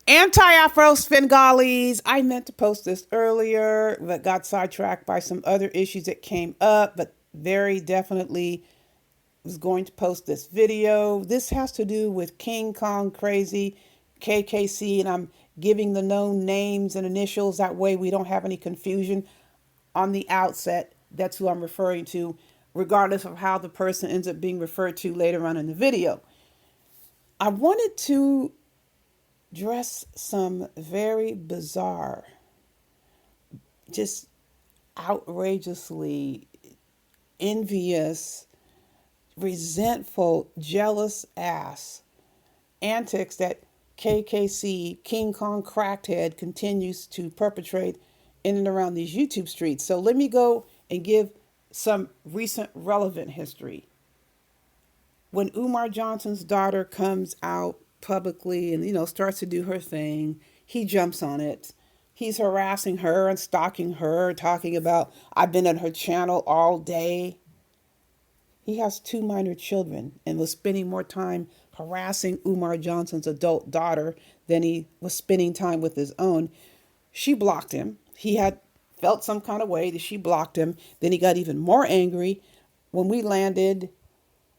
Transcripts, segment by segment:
Anti-Afro Svengalis. I meant to post this earlier, but got sidetracked by some other issues that came up, but very definitely was going to post this video. This has to do with King Kong Crazy, KKC, and I'm giving the known names and initials. That way we don't have any confusion on the outset. That's who I'm referring to, regardless of how the person ends up being referred to later on in the video. I wanted to address some very bizarre, just outrageously envious, resentful, jealous ass antics that KKC, King Kong Crackhead, continues to perpetrate in and around these YouTube streets. So let me go and give some recent relevant history. When Umar Johnson's daughter comes out publicly and, starts to do her thing, he jumps on it. He's harassing her and stalking her, talking about, I've been on her channel all day. He has two minor children and was spending more time harassing Umar Johnson's adult daughter than he was spending time with his own. She blocked him. He had felt some kind of way that she blocked him. Then he got even more angry when we landed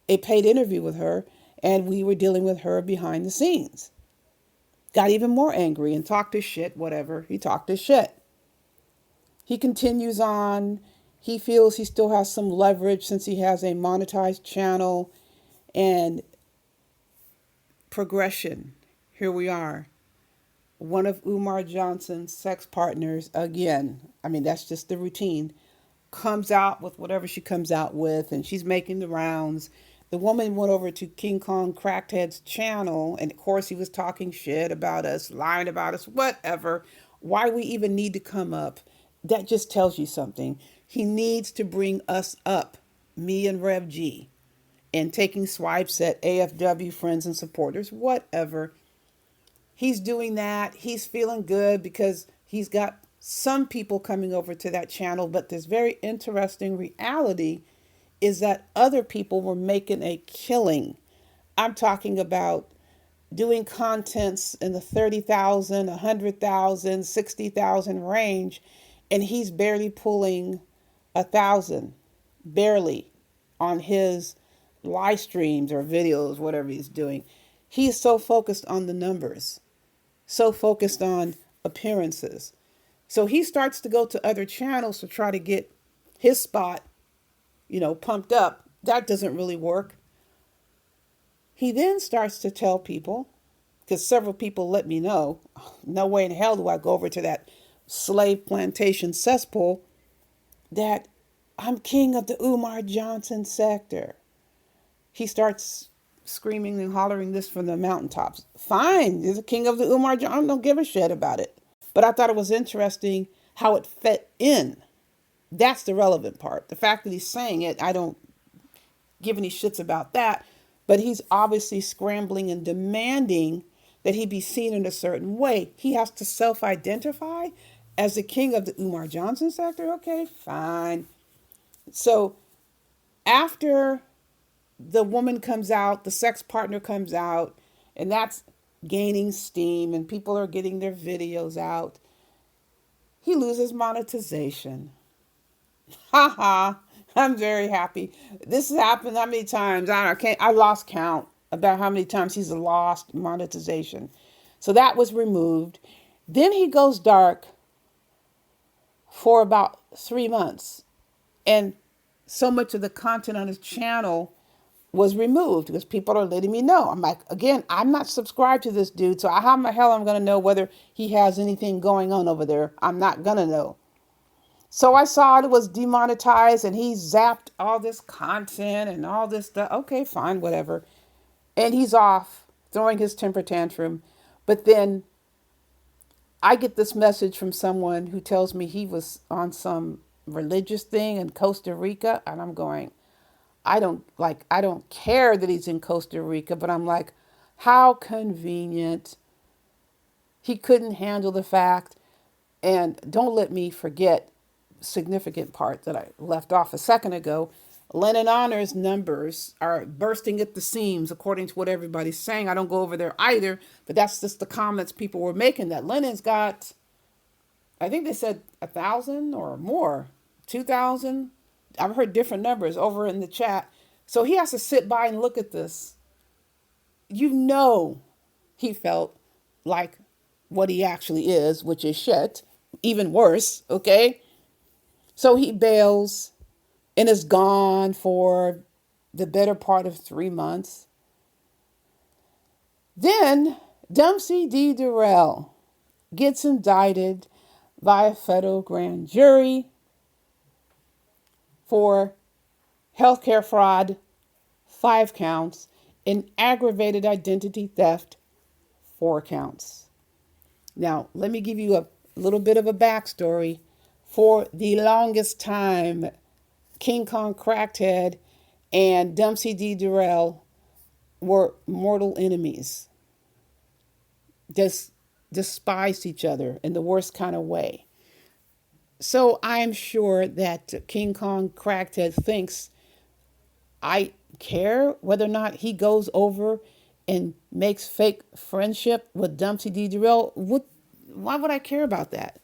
a paid interview with her and we were dealing with her behind the scenes. Got even more angry and talked his shit, whatever. He talked his shit. He continues on. He feels he still has some leverage since he has a monetized channel and progression. Here we are. One of Umar Johnson's sex partners, again, that's just the routine, comes out with whatever she comes out with, and she's making the rounds. The woman went over to King Kong Crackhead's channel, and of course he was talking shit about us, lying about us, whatever. Why we even need to come up, that just tells you something. He needs to bring us up, me and Rev G, and taking swipes at AFW friends and supporters, whatever. He's doing that. He's feeling good because he's got some people coming over to that channel. But this very interesting reality is that other people were making a killing. I'm talking about doing contents in the 30,000, 100,000, 60,000 range, and he's barely pulling 1,000, barely, on his live streams or videos, whatever he's doing. He's so focused on the numbers, so focused on appearances. So he starts to go to other channels to try to get his spot, pumped up. That doesn't really work. He then starts to tell people, because several people let me know, no way in hell do I go over to that slave plantation cesspool, that I'm king of the Umar Johnson sector. He starts screaming and hollering this from the mountaintops. Fine, he's the king of the Umar Johnson. I don't give a shit about it. But I thought it was interesting how it fit in. That's the relevant part. The fact that he's saying it, I don't give any shits about that. But he's obviously scrambling and demanding that he be seen in a certain way. He has to self-identify as the king of the Umar Johnson sector. Okay, fine. So after the woman comes out, the sex partner comes out, and that's gaining steam, and people are getting their videos out, he loses monetization. Ha ha. I'm very happy. This has happened how many times? I lost count about how many times he's lost monetization. So that was removed. Then he goes dark for about 3 months. And so much of the content on his channel was removed because people are letting me know. I'm like, again, I'm not subscribed to this dude, so how the hell am I going to know whether he has anything going on over there? I'm not going to know. So I saw it was demonetized and he zapped all this content and all this stuff. Okay, fine, whatever. And he's off throwing his temper tantrum. But then I get this message from someone who tells me he was on some religious thing in Costa Rica. And I'm going, I don't care that he's in Costa Rica, but I'm like, how convenient. He couldn't handle the fact. And don't let me forget significant part that I left off a second ago. Lennon Honors numbers are bursting at the seams, according to what everybody's saying. I don't go over there either, but that's just the comments people were making, that Lennon's got, I think they said 1,000 or more, 2,000. I've heard different numbers over in the chat. So he has to sit by and look at this. You know, he felt like what he actually is, which is shit, even worse, okay? So he bails and is gone for the better part of 3 months. Then Dempsey D. Durrell gets indicted by a federal grand jury for healthcare fraud, 5 counts, and aggravated identity theft, 4 counts. Now, let me give you a little bit of a backstory. For the longest time, King Kong Crackhead and Dempsey D. Durrell were mortal enemies. Just despised each other in the worst kind of way. So I'm sure that King Kong Crackhead thinks I care whether or not he goes over and makes fake friendship with Dempsey D. Durrell. Why would I care about that?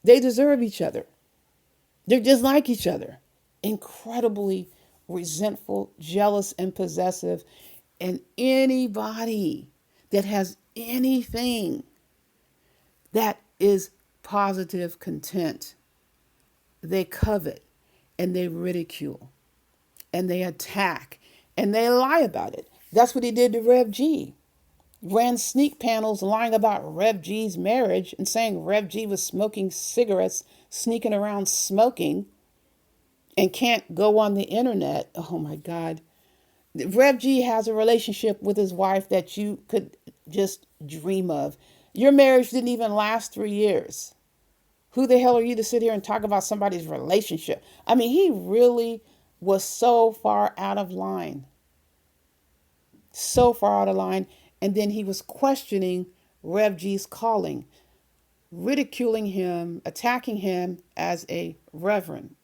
They deserve each other. They're just like each other. Incredibly resentful, jealous, and possessive. And anybody that has anything that is positive content, they covet and they ridicule and they attack and they lie about it. That's what he did to Rev G. Ran sneak panels lying about Rev G's marriage and saying Rev G was smoking cigarettes, sneaking around smoking, and can't go on the internet. Oh my God. Rev G has a relationship with his wife that you could just dream of. Your marriage didn't even last 3 years. Who the hell are you to sit here and talk about somebody's relationship? I mean, he really was so far out of line. So far out of line. And then he was questioning Rev G's calling, ridiculing him, attacking him as a reverend,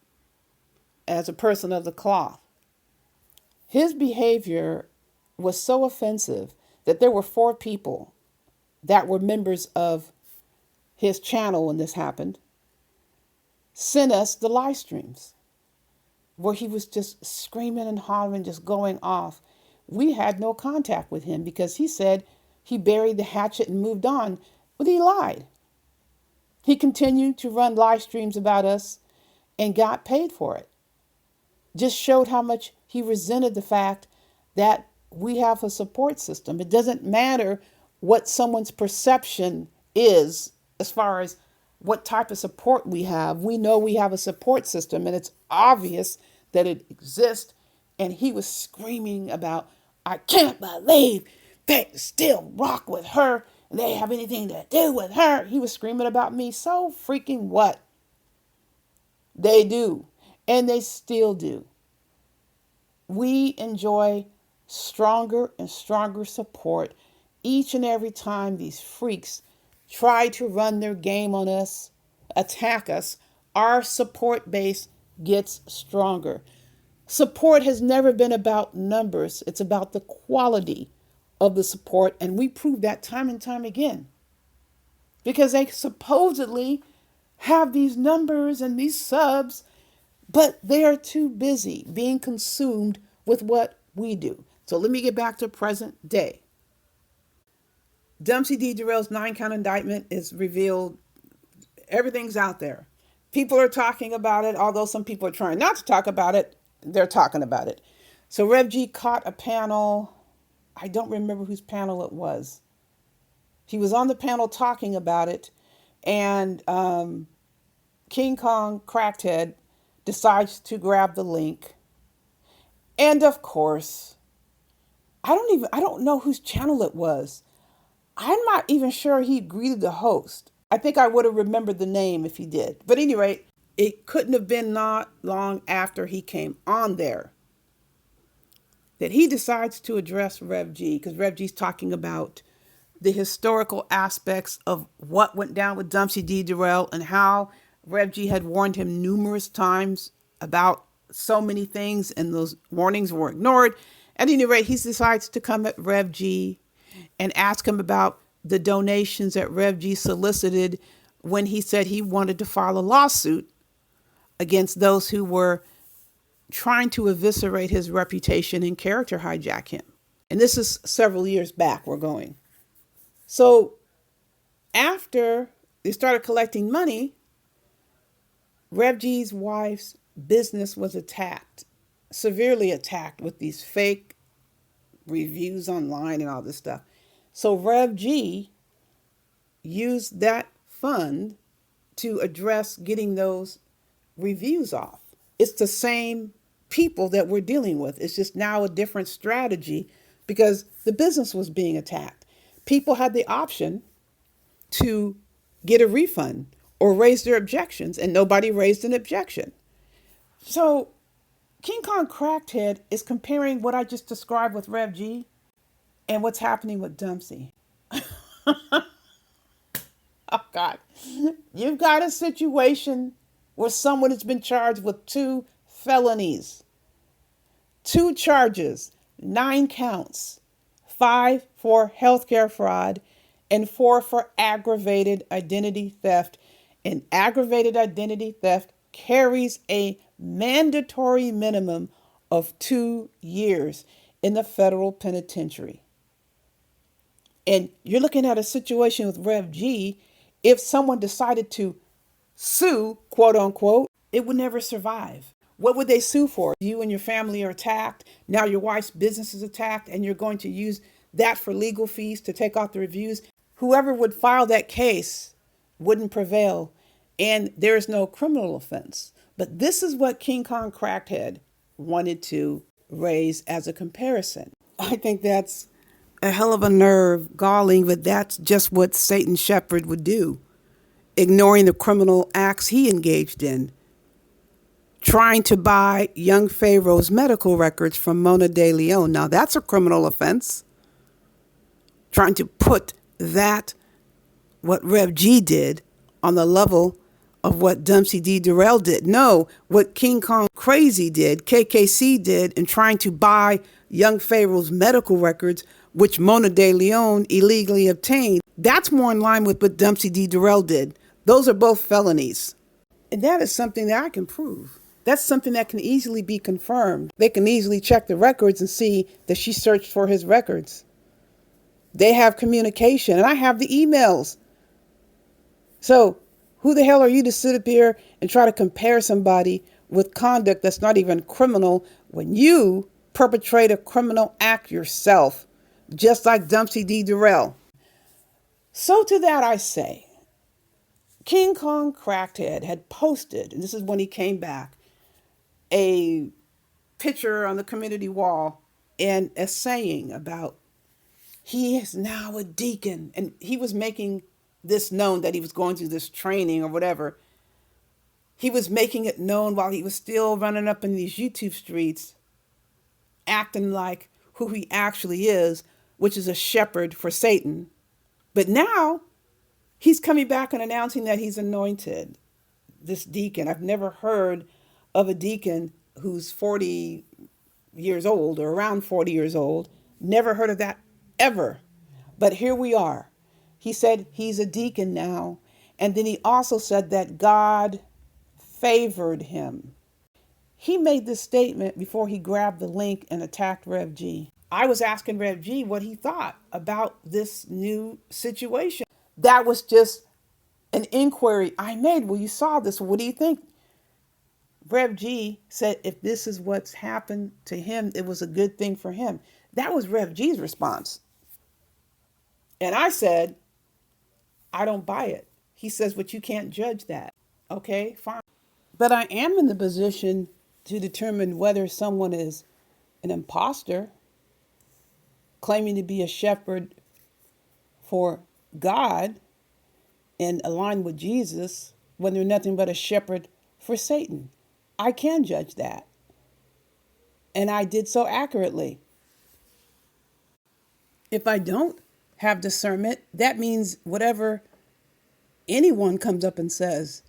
as a person of the cloth. His behavior was so offensive that there were 4 people that were members of his channel when this happened, sent us the live streams where he was just screaming and hollering, just going off. We had no contact with him because he said he buried the hatchet and moved on, but he lied. He continued to run live streams about us and got paid for it. Just showed how much he resented the fact that we have a support system. It doesn't matter what someone's perception is as far as what type of support we have. We know we have a support system and it's obvious that it exists. And he was screaming about, I can't believe they still rock with her and they have anything to do with her. He was screaming about me. So freaking what? They do. And they still do. We enjoy stronger and stronger support each and every time these freaks try to run their game on us, attack us. Our support base gets stronger. Support has never been about numbers. It's about the quality of the support. And we prove that time and time again. Because they supposedly have these numbers and these subs, but they are too busy being consumed with what we do. So let me get back to present day. Dempsey D. Durrell's 9-count indictment is revealed. Everything's out there. People are talking about it, although some people are trying not to talk about it. They're talking about it. So Rev G caught a panel. I don't remember whose panel it was. He was on the panel talking about it, and King Kong Crackhead decides to grab the link. And of course, I don't know whose channel it was. I'm not even sure he greeted the host. I think I would have remembered the name if he did. But at any rate, it couldn't have been not long after he came on there that he decides to address Rev G, because Rev G's talking about the historical aspects of what went down with Dempsey D. Durrell and how Rev G had warned him numerous times about so many things, and those warnings were ignored. At any rate, he decides to come at Rev G and ask him about the donations that Rev G solicited when he said he wanted to file a lawsuit against those who were trying to eviscerate his reputation and character hijack him. And this is several years back, we're going. So after they started collecting money, Rev G's wife's business was attacked, severely attacked, with these fake reviews online and all this stuff. So Rev G used that fund to address getting those reviews off. It's the same people that we're dealing with. It's just now a different strategy because the business was being attacked. People had the option to get a refund or raise their objections, and nobody raised an objection. So King Kong Crackhead is comparing what I just described with Rev G and what's happening with Dempsey. Oh, God. You've got a situation where someone has been charged with 2 felonies, 2 charges, 9 counts, 5 for healthcare fraud, and 4 for aggravated identity theft. And aggravated identity theft carries a mandatory minimum of 2 years in the federal penitentiary. And you're looking at a situation with Rev G. If someone decided to sue, quote unquote, it would never survive. What would they sue for? You and your family are attacked. Now your wife's business is attacked, and you're going to use that for legal fees to take off the reviews. Whoever would file that case wouldn't prevail, and there is no criminal offense. But this is what King Kong Crackhead wanted to raise as a comparison. I think that's a hell of a nerve, galling, but that's just what Satan Shepherd would do, ignoring the criminal acts he engaged in, trying to buy young Pharaoh's medical records from Mona de Leon. Now that's a criminal offense. Trying to put that, what Rev G did, on the level of what Dempsey D. Durrell did. No, what King Kong Crazy did, KKC did, in trying to buy young Pharaoh's medical records, which Mona de Leon illegally obtained. That's more in line with what Dempsey D. Durrell did. Those are both felonies. And that is something that I can prove. That's something that can easily be confirmed. They can easily check the records and see that she searched for his records. They have communication, and I have the emails. So who the hell are you to sit up here and try to compare somebody with conduct that's not even criminal when you perpetrate a criminal act yourself, just like Dempsey D. Durrell? So to that I say, King Kong Crackhead had posted, and this is when he came back, a picture on the community wall and a saying about he is now a deacon. And he was making this known that he was going through this training or whatever. He was making it known while he was still running up in these YouTube streets, acting like who he actually is, which is a shepherd for Satan. But now he's coming back and announcing that he's anointed, this deacon. I've never heard of a deacon who's 40 years old or around 40 years old. Never heard of that ever. But here we are. He said he's a deacon now. And then he also said that God favored him. He made this statement before he grabbed the link and attacked Rev G. I was asking Rev G what he thought about this new situation. That was just an inquiry I made. Well, you saw this. What do you think? Rev G said if this is what's happened to him, it was a good thing for him. That was Rev G's response. And I said, I don't buy it. He says, but you can't judge that. Okay, fine. But I am in the position to determine whether someone is an imposter, claiming to be a shepherd for God and aligned with Jesus, when they're nothing but a shepherd for Satan. I can judge that. And I did so accurately. If I don't have discernment, that means whatever anyone comes up and says,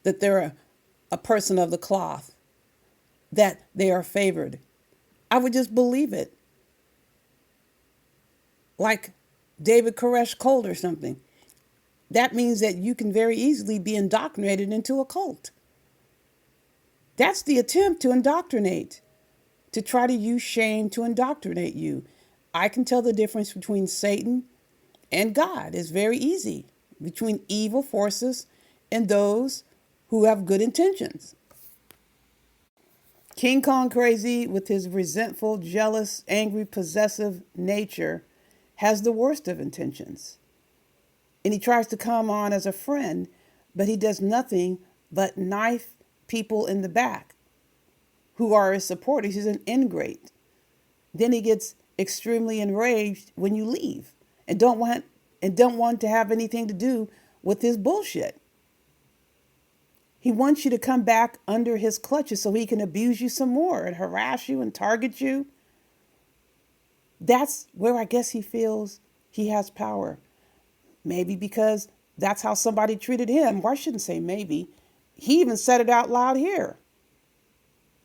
that they're a person of the cloth, that they are favored. I would just believe it. Like David Koresh cult or something. That means that you can very easily be indoctrinated into a cult. That's the attempt to indoctrinate, to try to use shame to indoctrinate you. I can tell the difference between Satan and God. It's very easy. Between evil forces and those who have good intentions. King Kong Crazy, with his resentful, jealous, angry, possessive nature, has the worst of intentions. And he tries to come on as a friend, but he does nothing but knife people in the back who are his supporters. He's an ingrate. Then he gets extremely enraged when you leave and don't want to have anything to do with his bullshit. He wants you to come back under his clutches so he can abuse you some more and harass you and target you. That's where I guess he feels he has power. Maybe because that's how somebody treated him. Or I shouldn't say maybe. He even said it out loud here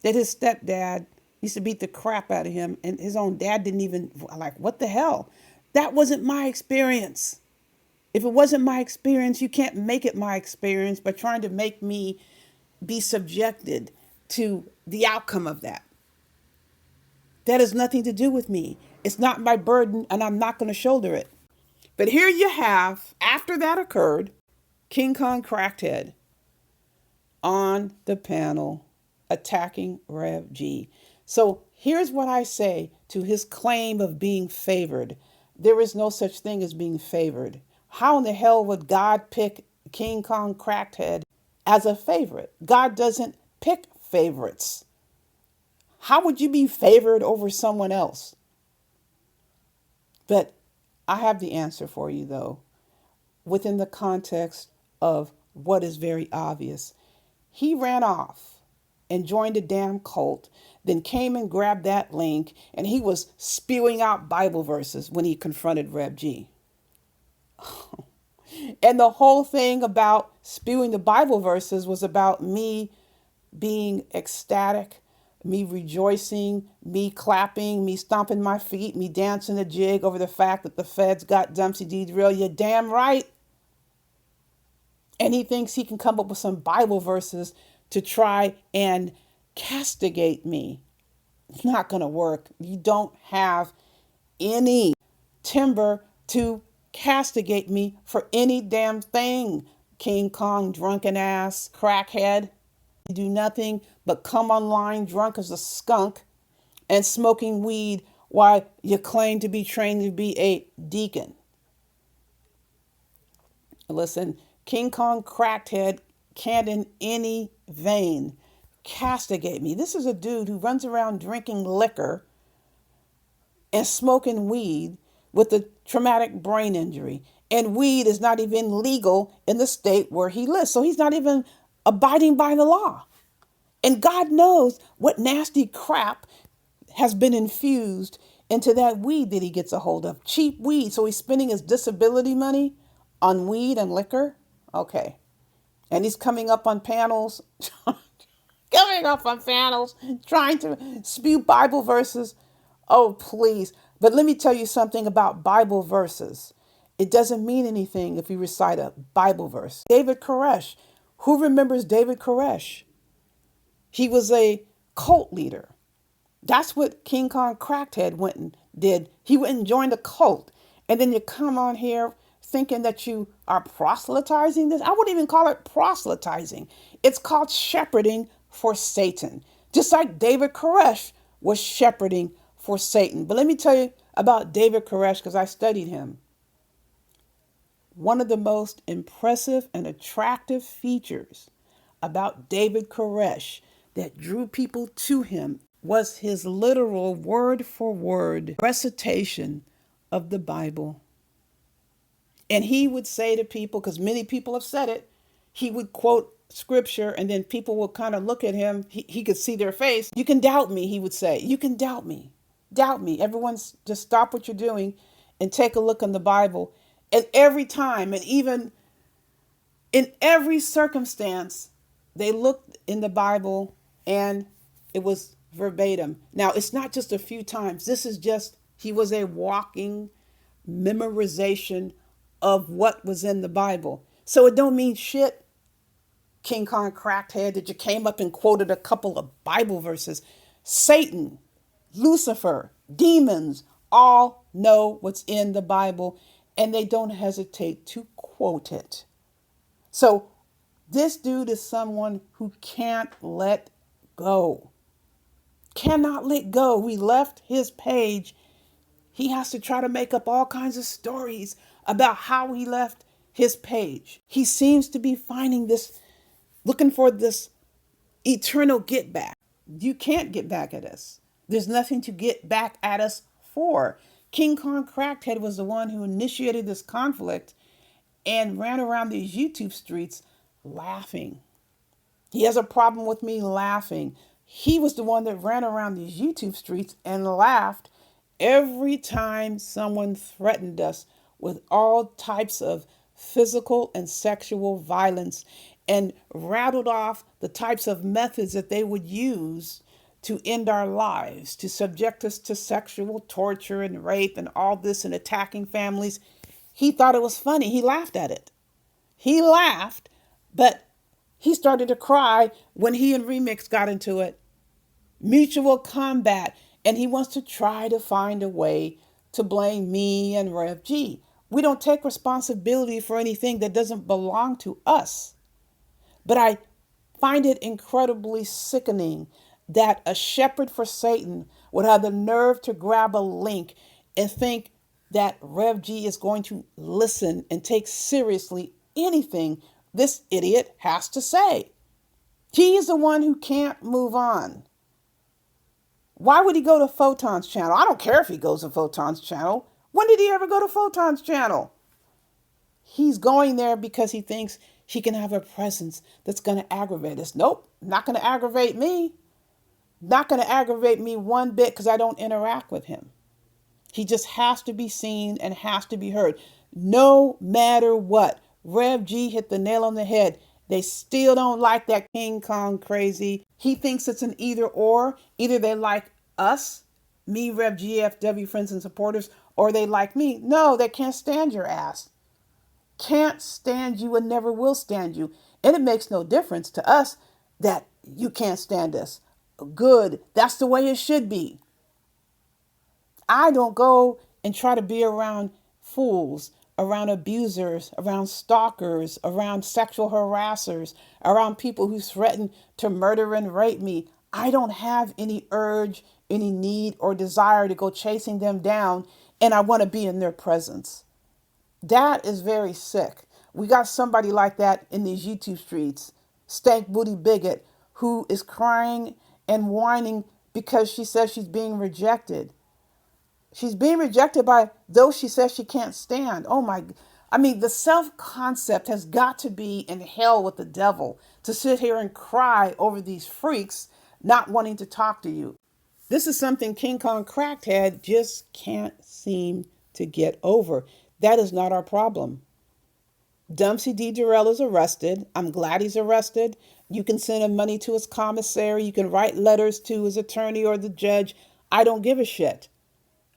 that his stepdad used to beat the crap out of him, and his own dad didn't even, like, what the hell? That wasn't my experience. If it wasn't my experience, you can't make it my experience by trying to make me be subjected to the outcome of that. That has nothing to do with me. It's not my burden, and I'm not going to shoulder it. But here you have, after that occurred, King Kong Crackhead on the panel attacking Rev G. So here's what I say to his claim of being favored. There is no such thing as being favored. How in the hell would God pick King Kong Crackhead as a favorite? God doesn't pick favorites. How would you be favored over someone else? But I have the answer for you, though, within the context of what is very obvious. He ran off and joined a damn cult, then came and grabbed that link, and he was spewing out Bible verses when he confronted Reb G. And the whole thing about spewing the Bible verses was about me being ecstatic, me rejoicing, me clapping, me stomping my feet, me dancing a jig over the fact that the feds got Dumpsy D drill. You're damn right. And he thinks he can come up with some Bible verses to try and castigate me. It's not going to work. You don't have any timber to castigate me for any damn thing, King Kong, drunken ass, crackhead. You do nothing but come online drunk as a skunk and smoking weed while you claim to be trained to be a deacon. Listen, King Kong crackhead can't in any vein castigate me. This is a dude who runs around drinking liquor and smoking weed with a traumatic brain injury. And weed is not even legal in the state where he lives. So he's not even abiding by the law. And God knows what nasty crap has been infused into that weed that he gets a hold of. Cheap weed. So he's spending his disability money on weed and liquor. Okay. And he's coming up on panels, trying to spew Bible verses. Oh, please. But let me tell you something about Bible verses. It doesn't mean anything if you recite a Bible verse. David Koresh. Who remembers David Koresh? He was a cult leader. That's what King Kong Crackhead went and did. He went and joined a cult. And then you come on here thinking that you are proselytizing this. I wouldn't even call it proselytizing. It's called shepherding for Satan. Just like David Koresh was shepherding for Satan. But let me tell you about David Koresh because I studied him. One of the most impressive and attractive features about David Koresh that drew people to him was his literal word for word recitation of the Bible. And he would say to people, because many people have said it, he would quote scripture and then people would kind of look at him. He could see their face. You can doubt me, he would say. You can doubt me. Doubt me. Everyone's just stop what you're doing and take a look in the Bible. And every time, and even in every circumstance, they looked in the Bible and It was verbatim. Now, it's not just a few times. This is just, he was a walking memorization of what was in the Bible. So it don't mean shit, King Kong crackhead, that you came up and quoted a couple of Bible verses. Satan, Lucifer, demons all know what's in the Bible and they don't hesitate to quote it. So this dude is someone who can't let go. Cannot let go. We left his page. He has to try to make up all kinds of stories about how he left his page. He seems to be finding this, looking for this eternal get back. You can't get back at us. There's nothing to get back at us for. King Kong Crackhead was the one who initiated this conflict and ran around these YouTube streets laughing. He has a problem with me laughing. He was the one that ran around these YouTube streets and laughed every time someone threatened us with all types of physical and sexual violence and rattled off the types of methods that they would use to end our lives, to subject us to sexual torture and rape and all this and attacking families. He thought it was funny. He laughed at it. He laughed, but he started to cry when he and Remix got into it. Mutual combat. And he wants to try to find a way to blame me and Rev G. We don't take responsibility for anything that doesn't belong to us. But I find it incredibly sickening that a shepherd for Satan would have the nerve to grab a link and think that Rev G is going to listen and take seriously anything this idiot has to say. He is the one who can't move on. Why would he go to Photon's channel? I don't care if he goes to Photon's channel. When did he ever go to Photon's channel? He's going there because he thinks he can have a presence that's going to aggravate us. Nope, not going to aggravate me. Not going to aggravate me one bit because I don't interact with him. He just has to be seen and has to be heard. No matter what. Rev G hit the nail on the head. They still don't like that King Kong crazy. He thinks it's an either or. Either they like us, me, Rev GFW, friends and supporters, or they like me. No, they can't stand your ass. Can't stand you and never will stand you. And it makes no difference to us that you can't stand us. Good. That's the way it should be. I don't go and try to be around fools, around abusers, around stalkers, around sexual harassers, around people who threaten to murder and rape me. I don't have any urge, any need, or desire to go chasing them down, and I want to be in their presence. That is very sick. We got somebody like that in these YouTube streets, stank booty bigot, who is crying and whining because she says she's being rejected. She's being rejected by those she says she can't stand. Oh my, I mean, the self-concept has got to be in hell with the devil to sit here and cry over these freaks not wanting to talk to you. This is something King Kong Crackhead just can't seem to get over. That is not our problem. Dumpsy D. Durrell is arrested. I'm glad he's arrested. You can send him money to his commissary. You can write letters to his attorney or the judge. I don't give a shit.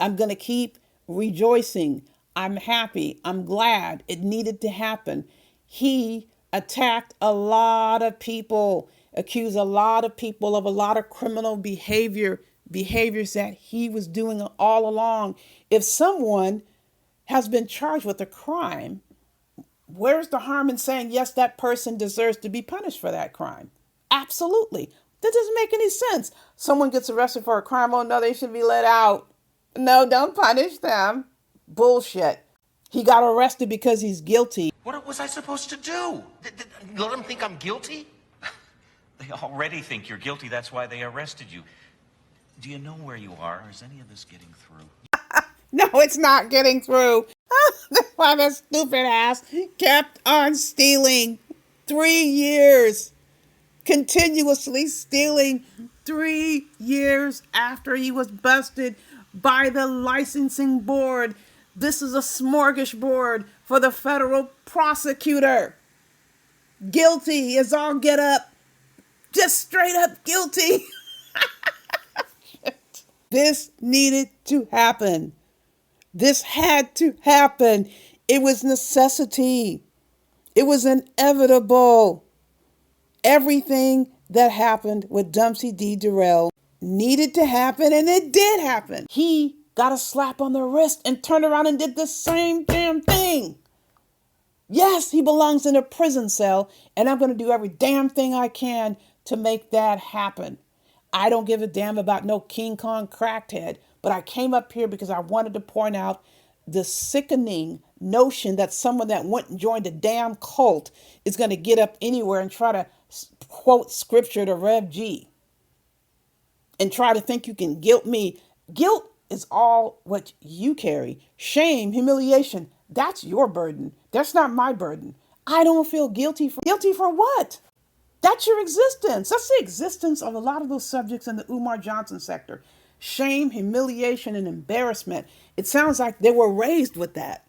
I'm going to keep rejoicing. I'm happy. I'm glad it needed to happen. He attacked a lot of people, accused a lot of people of a lot of criminal behaviors that he was doing all along. If someone has been charged with a crime, where's the harm in saying, yes, that person deserves to be punished for that crime? Absolutely. That doesn't make any sense. Someone gets arrested for a crime. Oh, no, they should be let out. No, don't punish them. Bullshit. He got arrested because he's guilty. What was I supposed to do? Let them think I'm guilty? They already think you're guilty. That's why they arrested you. Do you know where you are? Is any of this getting through? No, it's not getting through. That's why that stupid ass kept on stealing 3 years. Continuously stealing 3 years after he was busted by the licensing board. This is a smorgasbord for the federal prosecutor. Guilty is all get up. Just straight up guilty. This needed to happen. This had to happen. It was necessity. It was inevitable. Everything that happened with Dempsey D. Durrell needed to happen, and it did happen. He got a slap on the wrist and turned around and did the same damn thing. Yes, he belongs in a prison cell, and I'm going to do every damn thing I can to make that happen. I don't give a damn about no King Kong crackhead, but I came up here because I wanted to point out the sickening notion that someone that went and joined a damn cult is going to get up anywhere and try to quote scripture to Rev G and try to think you can guilt me. Guilt is all what you carry. Shame, humiliation, that's your burden. That's not my burden. I don't feel guilty for what? That's your existence. That's the existence of a lot of those subjects in the Umar Johnson sector. Shame, humiliation, and embarrassment. It sounds like they were raised with that.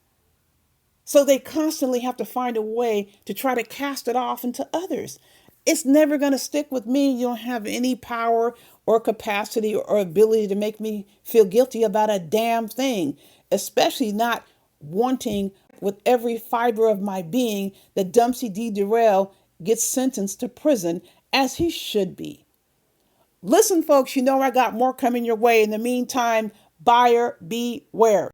So they constantly have to find a way to try to cast it off into others. It's never going to stick with me. You don't have any power or capacity or ability to make me feel guilty about a damn thing, especially not wanting with every fiber of my being that Dempsey D. Durrell gets sentenced to prison as he should be. Listen, folks, you know I got more coming your way. In the meantime, buyer beware.